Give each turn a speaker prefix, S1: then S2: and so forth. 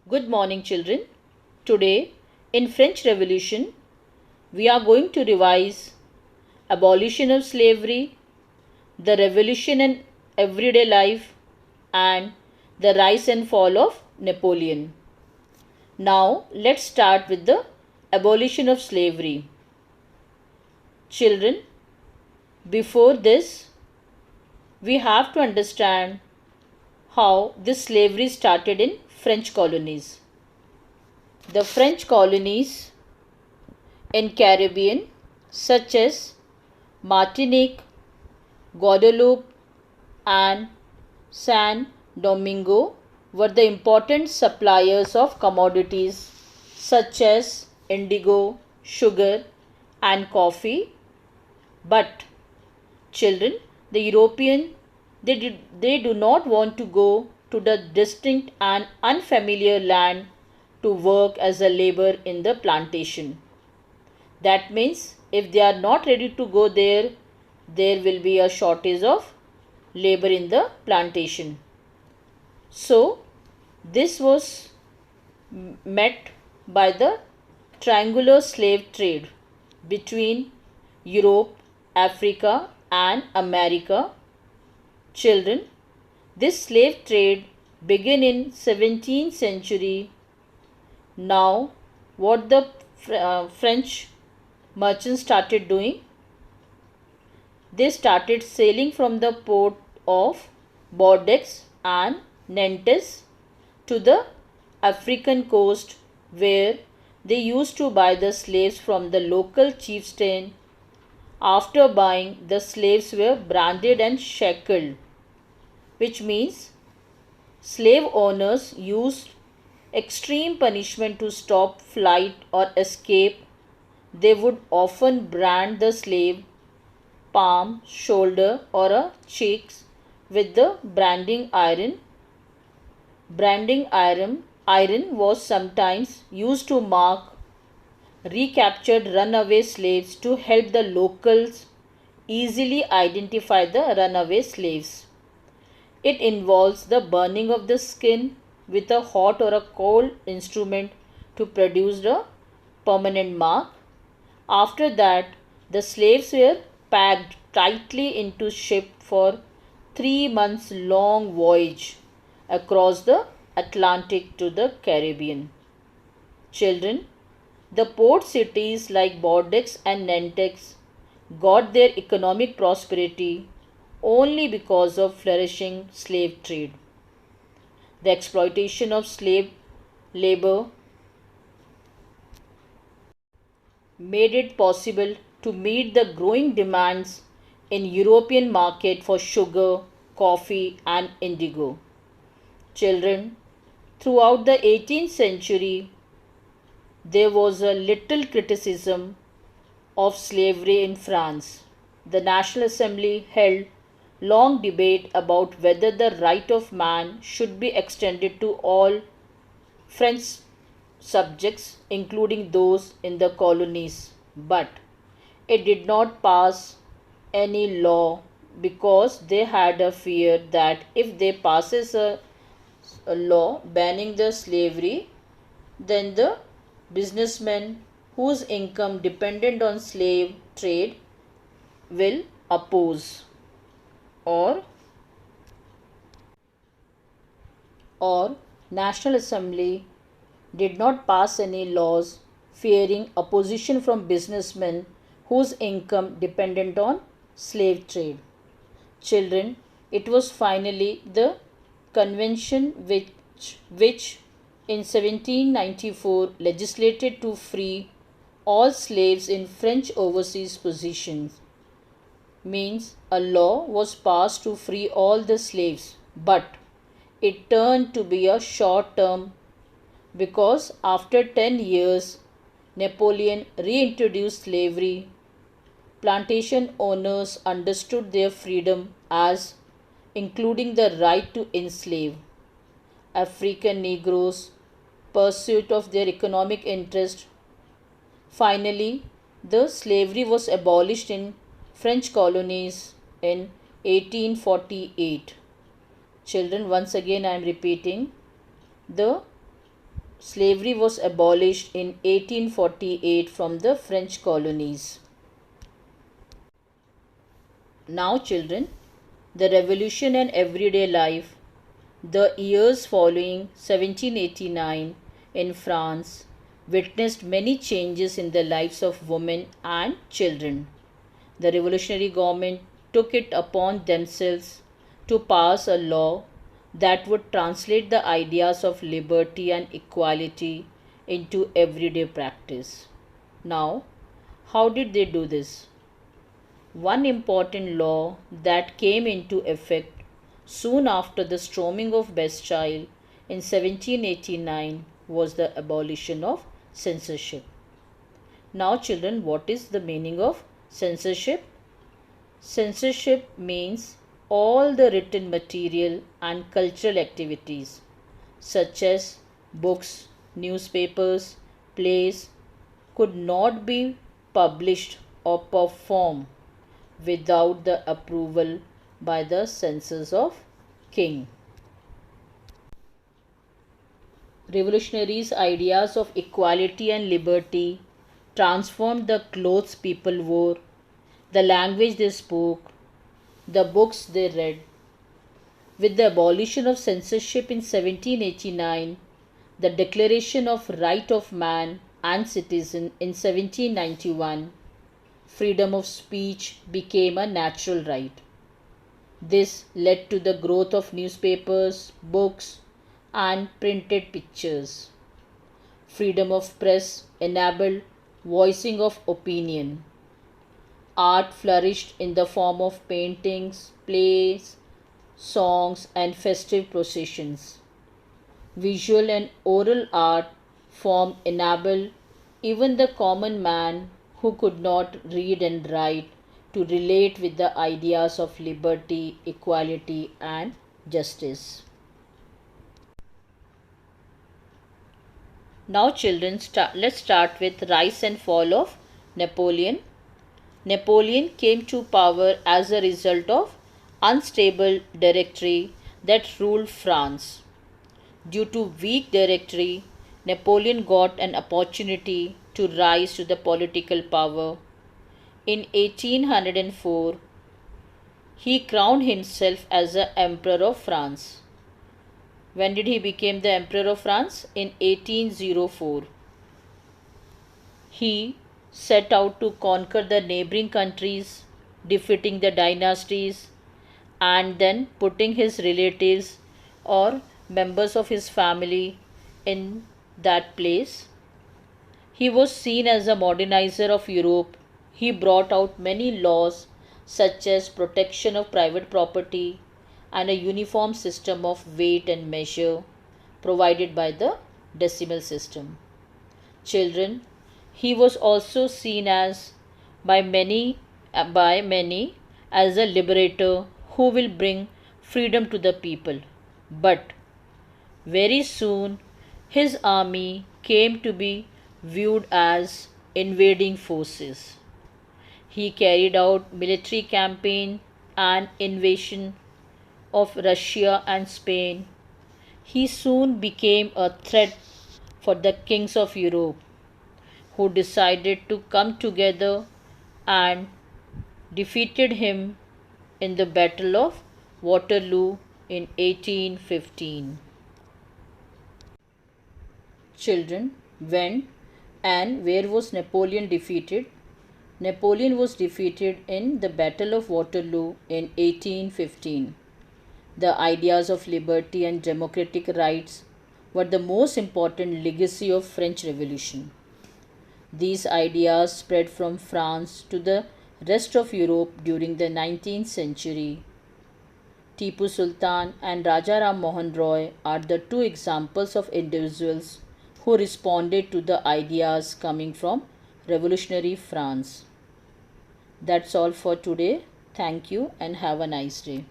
S1: Good morning, children. Today, in French Revolution, we are going to revise abolition of slavery, the revolution in everyday life, and the rise and fall of Napoleon. Now, let's start with the abolition of slavery. Children, before this, we have to understand how this slavery started in French colonies. The French colonies in Caribbean such as Martinique, Guadeloupe and San Domingo were the important suppliers of commodities such as indigo, sugar and coffee. But children, the European they do not want to go to the distant and unfamiliar land to work as a labor in the plantation. That means if they are not ready to go there, there will be a shortage of labor in the plantation. So, this was met by the triangular slave trade between Europe, Africa and America. Children, this slave trade began in 17th century. Now, what the French merchants started doing? They started sailing from the port of Bordeaux and Nantes to the African coast, where they used to buy the slaves from the local chieftain. After buying, the slaves were branded and shackled, which means slave owners used extreme punishment to stop flight or escape. They would often brand the slave palm, shoulder or a cheeks with the branding iron. Iron was sometimes used to mark recaptured runaway slaves to help the locals easily identify the runaway slaves. It involves the burning of the skin with a hot or a cold instrument to produce the permanent mark. After that, the slaves were packed tightly into ship for 3 months long voyage across the Atlantic to the Caribbean. Children, the port cities like Bordeaux and Nantes got their economic prosperity only because of flourishing slave trade. The exploitation of slave labor made it possible to meet the growing demands in European market for sugar, coffee and indigo. Children, throughout the 18th century, there was a little criticism of slavery in France. The National Assembly held long debate about whether the right of man should be extended to all French subjects, including those in the colonies, but it did not pass any law because they had a fear that if they passes a law banning the slavery, then the businessmen whose income depended on slave trade will oppose or or National Assembly did not pass any laws fearing opposition from businessmen whose income depended on slave trade. Children, it was finally the convention which in 1794 legislated to free all slaves in French overseas possessions. Means a law was passed to free all the slaves, but it turned to be a short term because after 10 years Napoleon reintroduced slavery. Plantation owners understood their freedom as including the right to enslave African Negroes, pursuit of their economic interest. Finally, the slavery was abolished in French colonies in 1848. Children, once again I am repeating, the slavery was abolished in 1848 from the French colonies. Now, children, the revolution and everyday life. The years following 1789 in France witnessed many changes in the lives of women and children. The revolutionary government took it upon themselves to pass a law that would translate the ideas of liberty and equality into everyday practice. Now, how did they do this? One important law that came into effect soon after the storming of Bastille in 1789 was the abolition of censorship. Now, children, what is the meaning of censorship? Censorship means all the written material and cultural activities such as books, newspapers, plays could not be published or performed without the approval by the censors of king. Revolutionaries' ideas of equality and liberty transformed the clothes people wore, the language they spoke, the books they read. With the abolition of censorship in 1789, the Declaration of Right of Man and Citizen in 1791, freedom of speech became a natural right. This led to the growth of newspapers, books, and printed pictures. Freedom of press enabled voicing of opinion. Art flourished in the form of paintings, plays, songs, and festive processions. Visual and oral art form enabled even the common man who could not read and write to relate with the ideas of liberty, equality, and justice. Now, children, let's start with rise and fall of Napoleon. Napoleon came to power as a result of unstable directory that ruled France. Due to weak directory, Napoleon got an opportunity to rise to the political power. In 1804, he crowned himself as the Emperor of France. When did he become the Emperor of France? In 1804. He set out to conquer the neighboring countries, defeating the dynasties, and then putting his relatives or members of his family in that place. He was seen as a modernizer of Europe. He brought out many laws such as protection of private property and a uniform system of weight and measure provided by the decimal system. Children, he was also seen as by many as a liberator who will bring freedom to the people. But very soon his army came to be viewed as invading forces. He carried out military campaign and invasion of Russia and Spain. He soon became a threat for the kings of Europe, who decided to come together and defeated him in the Battle of Waterloo in 1815. Children, when and where was Napoleon defeated? Napoleon was defeated in the Battle of Waterloo in 1815. The ideas of liberty and democratic rights were the most important legacy of French Revolution. These ideas spread from France to the rest of Europe during the 19th century. Tipu Sultan and Raja Ram Mohan Roy are the two examples of individuals who responded to the ideas coming from revolutionary France. That's all for today. Thank you and have a nice day.